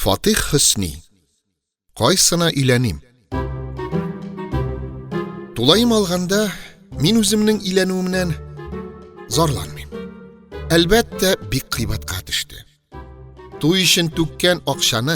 Fatih Husni. Qaysina uylanим? Туlayым алганда, мин үземнең өйләнүемнән зарланмыйм. Әлбәттә, бик кыйбатка төште. Туй өчен түккән акчаны,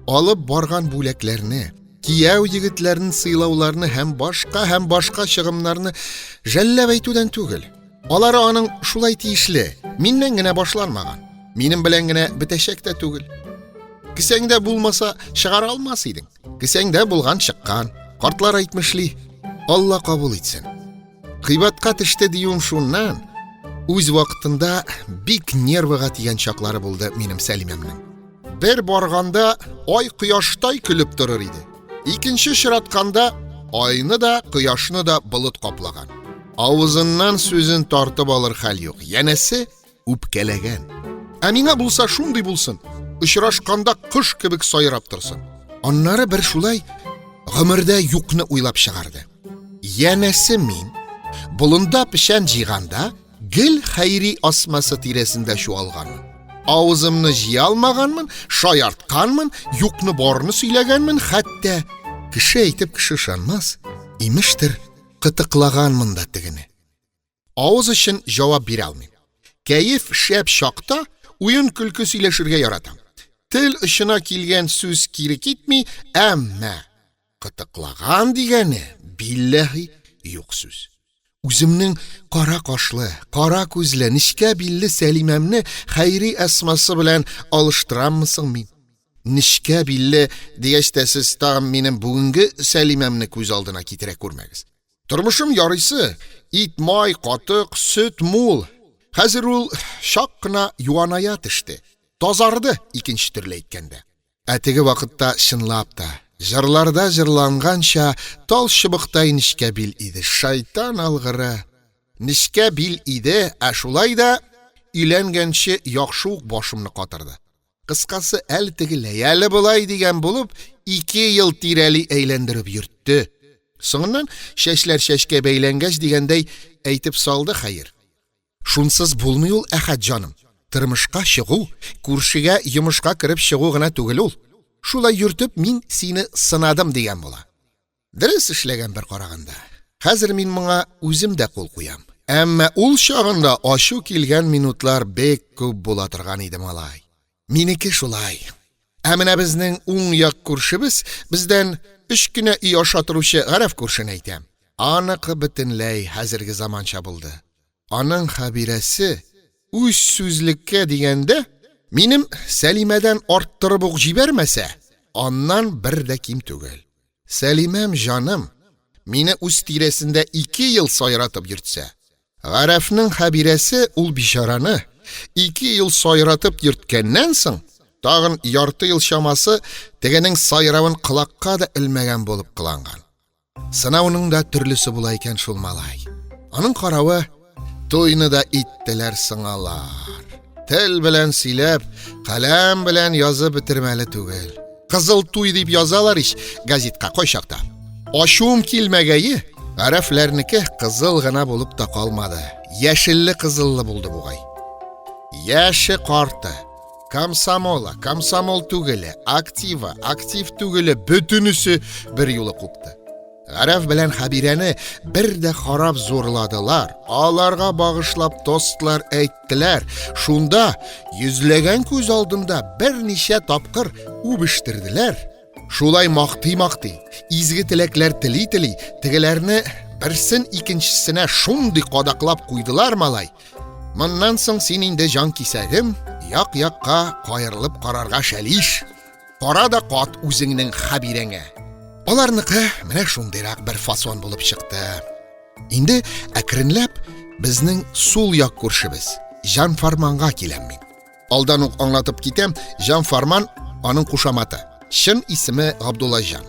алып барган бүләкләрне, кияү егетләрнең сыйлауларны һәм башка чыгымнарны жәлләп әйтүдән түгел. Алары аның шулай тиешле, миннән генә башланмаган. Минем белән генә бетәчәк тә түгел. Кисәңдә булмаса, чыгара алмас идең. Кисәңдә булган чыккан. Картлар әйтмешли, Алла кабул итсен. Кыйбатка төште диюм шуннан, үз вакытында бик нервыга тигән чаклары булды минем Сәлимәмнең. Бер барганда ай кояштай көлеп торыр иде. Икенче чиратканда айны да, кояшны да болыт каплаган. Авызыннан сүзен тартып алыр хәл юк. Янәсе үпкәләгән. Ә миңа булса шундый булсын. Очрашканда кыш кебек сайрап торсын. Аннары бер шулай гомердә юкны уйлап чыгарды. Янәсе мин болында пешән җыйганда гел хәйри асмасы тирәсендә чуалганмын. Авызымны җыя алмаганмын, шаяртканмын, юкны барны сөйләгәнмен, хәтта кеше әйтеп кеше ышанмас, имештер кытыклаганмын да тегене. Авыз өчен җавап бирә алмыйм. Кәеф шәп чакта уен көлке сөйләшергә яратам. Тел очына килгән сүз кире китми, әмма кытыклаган дигәне билләһи юк сүз. Үземнең кара кашлы, кара күзле, нечкә билле Сәлимәмне хәйри асмасы белән алыштыраммысың мин? Нечкә билле дигәч тә сез тагын минем бүгенге Сәлимәмне күз алдына китерә күрмәгез. Тормышым ярыйсы, ит, май, катык, сөт мул. Хәзер ул шак кына юаная төште. Тазарды икенче төрле әйткәндә. Ә теге вакытта чынлап та җырларда җырланганча тал чыбыктай нечкә бил иде. Шайтан алгыры. Нечкә бил иде, ә шулай да өйләнгәнче яхшы ук башымны катырды. Кыскасы, әле тегеләй, әле булай дигән булып, 2 ел тирәли әйләндереп йөртте. Соңыннан чәчләр чәчкә бәйләнгәч дигәндәй әйтеп салды хәер. Шунсыз булмый ул, әхәт җаным. Тормышка чыгу, күршегә йомышка кирип чыгу гына түгел ул. Шулай йөртеп мин сине сынадым дигән була. Дөрес эшләгән бер караганда. Хәзер мин моңа үзем дә кул куям. Әмма ул чагында ачу килгән минутлар бек күп була торган иде малай. Минеке шулай. Ә менә безнең уң як күршебез бездән 3 кенә үй аша торучы Гарәф күршен әйтәм. Аныкы бөтенләй хәзерге заманча булды. Аның хәбирәсе үз сүзлеккә дигәндә минем Сәлимәдән арттырып ук җибәрмәсә, аннан бер дә ким түгел. Сәлимәм җаным, мине үз тирәсендә 2 ел сайратып йөртсә, Гарәфнең хәбирәсе ул бичараны 2 ел сайратып йөрткәннән соң, тагын ярты ел чамасы тегенең сайравын кылакка да элмәгән булып кыланган. Сынауның да төрлесе була икән шул малай. Аның каравы, туйны да иттеләр сыңалар. Тел белән сөйләп, каләм белән язып бетермәле түгел. Кызыл туй дип язалар ич газетка кайчакта. Ачуым килмәгәе, Гарәфләрнеке кызыл гына булып та калмады. Яшелле кызыллы булды бугай. Яше карты, комсомол түгеле, актив түгеле, бөтенесе бер юлы купты. Гарәф белән Хәбирәне бер дә харап зурладылар. Аларга багышлап тостлар әйттеләр. Шунда йөзләгән күз алдында берничә тапкыр үбештерделәр. Шулай мактый, изге теләкләр тели, тегеләрне берсен икенчесенә шундый кадаклап куйдылар малай. Моннан соң син инде җан кисәгем, як-якка каерылып карарга шәлиш. Кара да кат үзеңнең Хәбирәңә. Аларныкы менә шундыйрак бер фасон булып чыкты. Инде әкренләп безнең сул як күршебез Җан Фарманга киләм мин. Алдан ук аңлатып китәм, Җан Фарман аның кушаматы. Чын исеме Габдуллаҗан.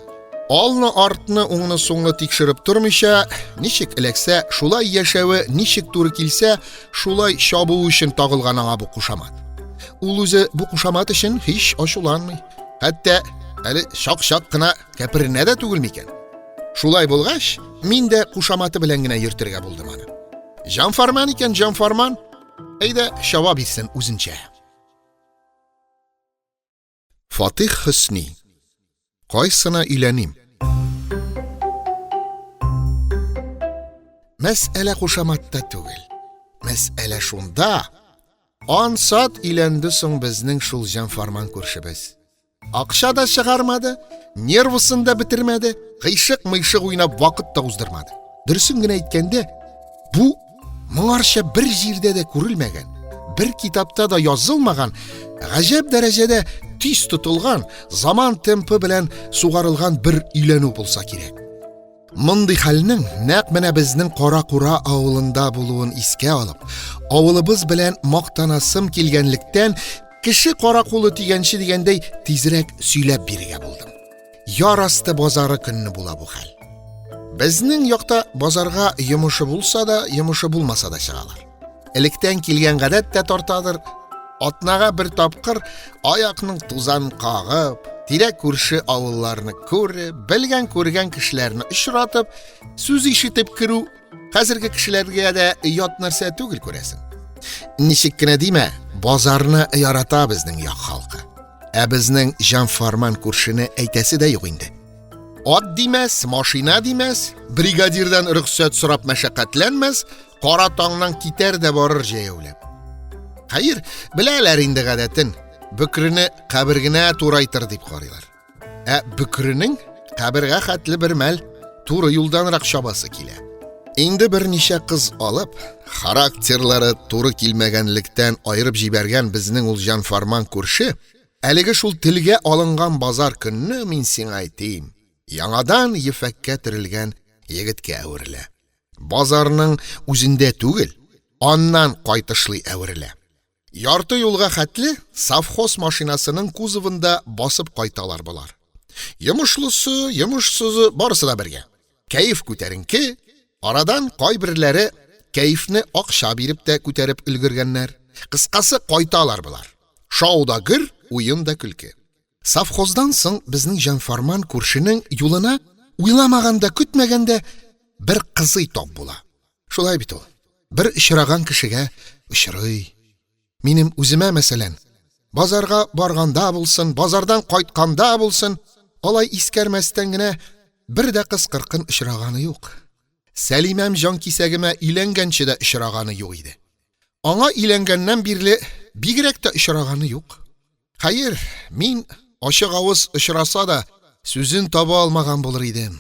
Алны артны уңны соңны тикшереп тормыйча, ничек эләксә, шулай яшәве, ничек туры килсә, шулай чабу өчен тагылган аңа бу кушамат. Ул үзе бу кушамат өчен һич ачуланмый. Хәтта әле шак-шак кына кәперенә дә түгел микән. Шулай булгач, мин дә кушаматы белән генә йөртергә булдым аны. Җан Фарман икән, Җан Фарман. Әйдә, җавап бирсен үзенчә. Fatih Husni. Qaysini uylanim? Mas'ala qo'shamatda tugil. Mas'ala shunda. Ansat uylendi so'ng bizning shuljan farman ko'rishimiz. Aqsha da chiqarmadi, nervusini da bitirmadi, g'ishiq-miyshig o'ynab vaqt da uzdirmadi. Dursingina aytganda, bu mo'arsha bir yerda da ko'rilmagan, bir kitobda da yozilmagan, g'ajab darajada tiz tutilgan, zamon tempi bilan sug'arilgan bir uylanuv bo'lsa kerak. Bunday halning naq mana bizning Qoraqura avulida bo'luvini esga olib, avulimiz bilan maqtanasim kelganlikdan kishi qora qo'li teganchi deganday tezroq suylab beriga bo'ldim. Yorasti bozori kunni bo'la bu hal. Bizning yoqda bozorga yumushi bo'lsa-da, yumushi bo'lmasa-da chiqalar. Elikdan kelgan gadatda tortadir. Otnaga bir topqir oyoqning tuzan qog'ib, tira ko'rshi avullarni ko'rib, bilgan ko'rgan kishilarni ishratib, so'z eshitib kiru, hozirgi kishilarga da yot narsa tugil ko'rasin. Nishikkina deyma, bozorni yarata bizning yoq xalqi. Bizning jan farman ko'rshini aytasi-da yo'q endi. Ot demas, mashina demas, brigadirdan ruxsat so'rab mashaqqatlanmas, qora tongdan ketar da borir jayovlab. Hayır, bilalar endi g'adatin, bukrini qabrgina to'raytir deb qaraylar. Bukrining qabrga xatli bir mal to'ri yo'ldanroq shabasi kelar. Endi bir necha qiz olib, xarakterlari to'ri kelmaganlikdan ayirib jibergan bizning uljan farman ko'rshi, aligi shul tilga olingan bozor kunni men senga aytayim. Yangadan yifakka tirilgan yigitga avrila. Bozorning o'zinde tugil, ondan qaytishli avrila. Yartı yo'lga xatli savxoz mashinasining kuzovida bosib qaytalar bo'lar. Yumushlusi, yumushsizi borisida birga. Kayf ko'tarinki, oradan qoy birlari kayfni oqsha beribda ko'tarib ulgurganlar. Qisqasi qaytalar bo'lar. Shouda gir, o'yinda kulki. Savxozdan so'ng bizning janfarman ko'rshining yo'lina o'ylamaganda, kutmaganda bir qiziy top bo'la. Shulay bit ol. Bir ishragan kishiga ishroy. Menim o'zima masalan, bozorga borganda bo'lsin, bozordan qaytganda bo'lsin, olay iskarmasdangina bir da qiz qirqin ishragani yo'q. Salimam jon kisagima uylanganchida ishragani yo'q edi. Anga uylangandan birli bigrakda ishragani yo'q. Hayır, men oshiq avuz ishrasa da so'zin topa olmagan bo'lar edim.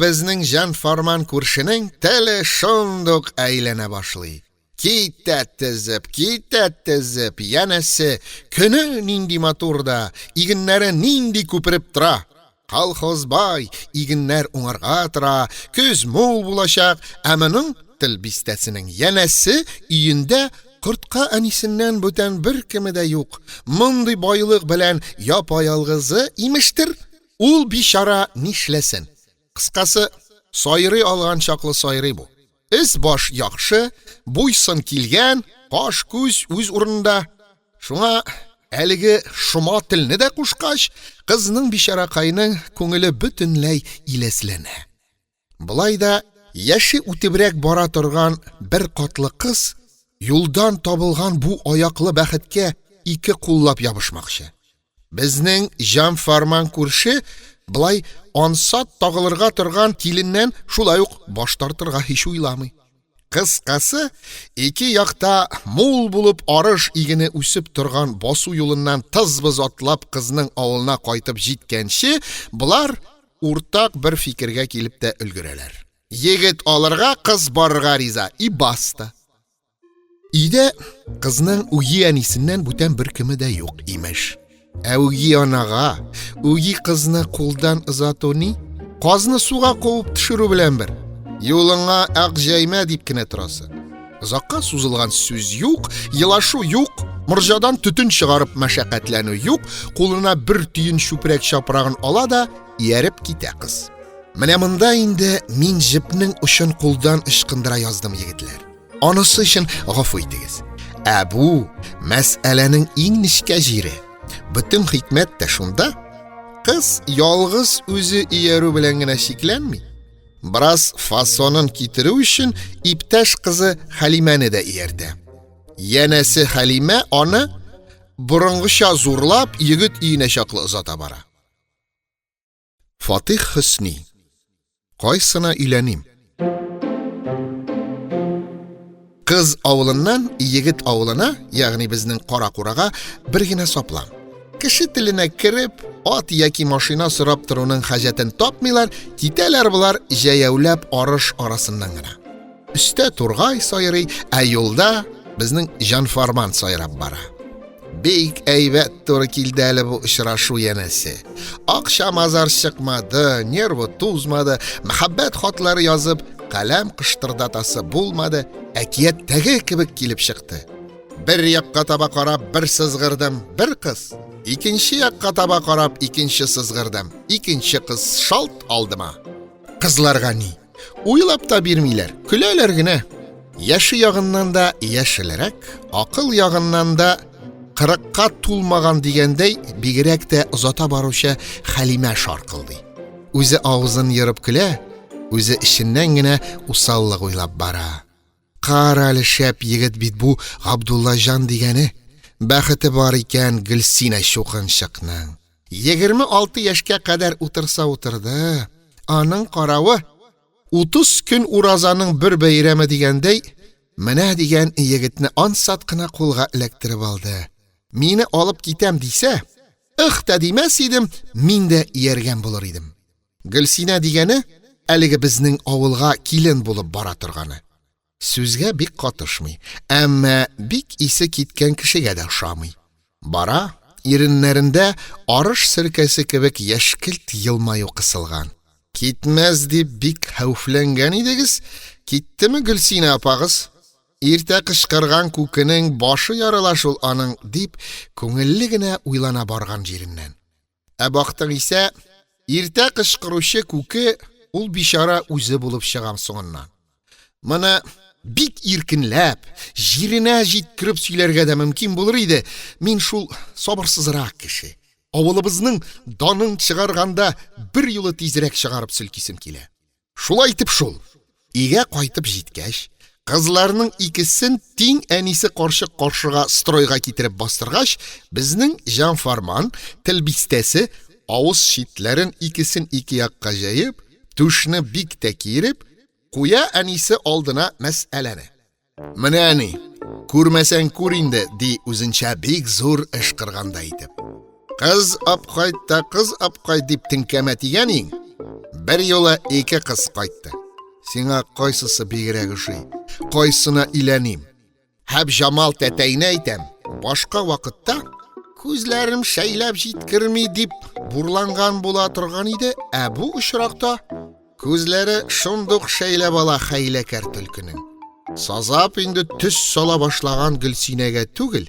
Bizning jan farman ko'rshining tili shundoq aylana boshlaydi. Kitat tizib, yanasi kuni nindi motorda, iginlari nindi ko'pirib tura. Kolxoz boy, iginlar o'narga tura, ko'z mo'l bo'lashaq, amining tilbistasining yanasi uyinda qurtqa anisindən bo'tan bir kimida yo'q. Munday boyliq bilan yopa-yolg'izi imishtir, ul bishara nishlasin. Qisqasi, soyri olgan chaqli soyri bu. Is bosh yaxshi, bo'ysin kelgan, qosh ko'z o'z o'rnida. Shunga aligi shuma tilni da qo'shqash, qizning bisharaqayning ko'ngili butunlay ilaslana. Bulayda yashi o'tibrak bora turgan bir qotli qiz yo'ldan topilgan bu oyoqli baxtga ikki qo'llab yopishmoqchi. Bizning jan farman ko'rshi Bulay onsat tog'ilirga turgan kelindan shulayuq bosh tortirga hech o'ylamay. Qisqasi, ikki yoqda mo'l bo'lib orish igini o'sib turgan bosu yo'lindan tizbiz otlab qizning ovulina qaytib jetganchi, bular o'rtaq bir fikrga kelib de ulguralar. Yigit olirga, qiz borga riza, basta. Uyda qizning uyi anisindən bo'tan bir kimi de yo'q emish. Uyi onaga, uyi qizni qo'ldan uzatoni, qozni suvga qo'yib tushirib bilan bir. Yo'linga aqjayma debkina turasi. Uzoqqa suzilgan so'z yo'q, yilashu yo'q, murjadan tutun chiqarib mashaqqatlanu yo'q, qo'lina bir tiyin shuprak shaprag'in olada, yarib keta qiz. Mana bunda endi men jipning uchun qo'ldan ishqindira yozdim yigitlar. Onasi uchun g'afo etingiz. Bu masalaning eng nishka jiri. Bütün hikmet de shunda, qiz yolg'iz o'zi iyaru bilangina shiklanmi. Biroz fasonin kitiruv uchun iptash qizi Halimani da iyerdi. Yanasi Halima ona Burunğışa zurlap, yigit iyine şaklı ızata bara. Fatih Hüsni. Qaysına ilenim? Kız avılından yigit avılına, yağni bizning Qoraquraga birgina soplan. Kishi tiline kirib, ot yoki mashina surab turuning hajatini topmaylar, kitalar bular jayavlab orish orasidan. Usta Turg'ay soyiri ayolda bizning Janfarman soyrab bara. Bek ayvat to'g'ri keldi bu uchrashuv yanasi. Oqshom azar chiqmadi, nervi tuzmadi, muhabbat xotlari yozib, qalam qishtirdatasi bo'lmadi, akiyatdagi kibik kelib chiqdi. Bir yoqqa taba qarab bir sizg'irdim, bir qiz. Ikkinchi yoqqa taba qarab ikkinchi sizg'irdim. Ikkinchi qiz shalt oldima. Qizlarga ni? O'ylab da bermiylar, kulaylargina. Yashi yog'indan da yashilarak, aql yog'indan da 40ga to'lmagan deganday bigrakda uzata boruvchi Halima shor qildi. O'zi og'zini yirib kula, o'zi ishindangina usalliq o'ylab bara. Qarali shap yigit bit bu Abdullajon degani. Baxti bor ekan Gulsina sho'qinshiqning. 26 yoshga qadar o'tirsa o'tirdi. Aning qaravi 30 kun urazaning bir bayrami deganday, mana degan yigitni ansatqina qo'lga ilaktirib oldi. Meni olib ketam desa, ixta demas edim, menda yergan bo'lar edim. Gulsina degani aligi bizning ovulga kelin bo'lib bora turgani. So'zga bek qotishmay, ammo bek isi ketgan kishiga da o'xshamay. Bara erinlarinda orish sirkasi kibik yashkilt yilmayu qisilgan. Ketmaz deb bek xavflangan edingiz, ketdimi Gulsina opag'iz? Erta qishqirgan ko'kining boshi yaralashul aning deb ko'ngilligina o'ylana borgan jerindan. Aboqtin esa erta qishqiruvchi ko'ki ul bishara o'zi bo'lib chiqam so'ndan. Mana bik erkinlab, jirina jitkirib suylarga da mumkin bo'lar edi. Men shul sabrsizroq kishi. Avulibizning donin chiqarganda bir yo'li tezroq chiqarib silkisim kela. Shul aytib shul. Ega qaytib jetgash, qizlarning ikisin teng anisi qarshi-qarshiga stroyga ketirib bostirgash, bizning Janfarman tilbistasi avuz shitlarin ikisin iki yoqqa jayib, tushni bikta kirib, qo'ya anisi oldina mas'alani. Manani, ko'rmasang ko'rindi, de o'zincha bek zo'r ish qilganda aytib. Qiz opqaytda, qiz opqay deb tinkamatiganing, bir yo'la iki qiz qaytdi. Senga qaysisi begrag ushi? Qaysina ilanim? Hab Jamal tatayni aytam. Boshqa vaqtda ko'zlarim shaylab jitkirmi deb burlangan bo'la turgan edi. Bu uchroqda ko'zlari shundoq shaylab ola haylakar tulkining. Sazab endi tus sola boshlagan Gulsinaga tugil,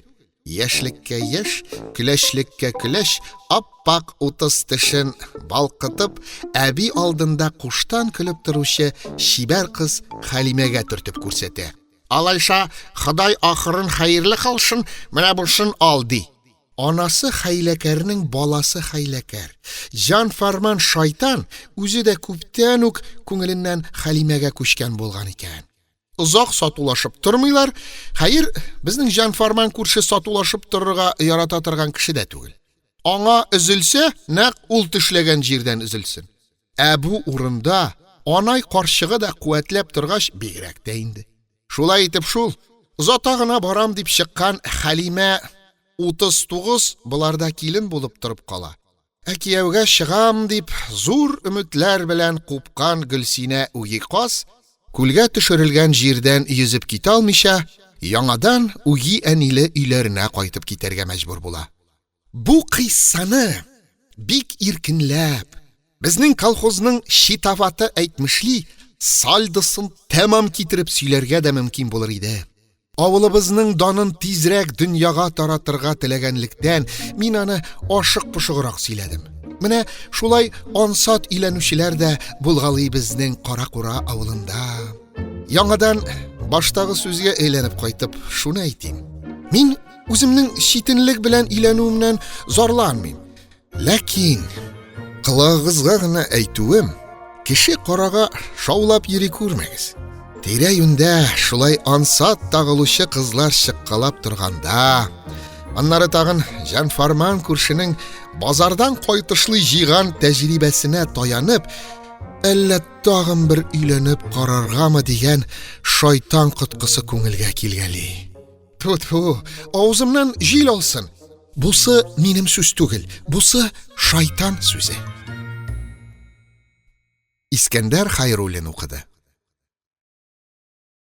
yashlikka yash, kulashlikka kulash, oppoq 30 tishin balqitib, abi oldinda qushdan kulib turuvchi shibar qiz Halimaga turtib ko'rsatdi. Alaysa, Xudoy oxirin xayrli qilsin, mana bushin oldi. Onasi haylakarning bolasi haylakar. Janfarman shayton o'zi da ko'pdan o'k ko'ngilidan Halimaga ko'chgan bo'lgan ekan. Uzoq sotulashib turmaylar. Xayr, bizning Janfarman kurshi sotulashib turirga yarata turgan kishi da tugil. Anga üzülse, naq ul tishlagan yerdan üzülsin. Bu o'rinda onay qarshig'i da quvvatlab turgash begrakda indi. Shulay aytib shul, uzotag'ina boram deb chiqqan Halima 39 bularda kelin bo'lib turib qola. Akiyavga shig'am deb zo'r umidlar bilan qo'pqan Gulsina uyi qos, kulga tushirilgan yerdan yuzib ketolmisha, yangadan uyi anili uylarına qaytib ketarga majbur bo'la. Bu qissani bek erkinlab, bizning kolxozning shitafati aytmishli, saldisin tamam ketirib suylarga da mumkin bo'lar edi. Avulibizning donin tezroq dunyoga taratirga tilaganlikdan men ana oshiq-pushiqroq siyladim. Mana shulay onsat ilanuvchilar da bo'lg'ali bizning Qoraqura avulinda. Yangadan boshidagi so'zga aylanib qaytib, shuni ayting. Men o'zimning shitinlik bilan ilanuvimdan zorlanmayman. Lakin qilog'izg'ag'ina aytuvim, kishi qoraga shovlab yeri ko'rmagiz. Tira-yunda shulay ansat tag'iluvchi qizlar shiqqalab turganda, Аннары тагын Жан Фарман күршенең базардан кайтышлый җыйган тәҗрибәсенә таянып, әллә тагын бер өйләнеп караргамы дигән шайтан коткысы күңелгә килгәли. Ту-ту, авызымнан җил алсын. Бусы минем сүз түгел, бусы шайтан сүзе. Искәндәр Хәйруллин укыды.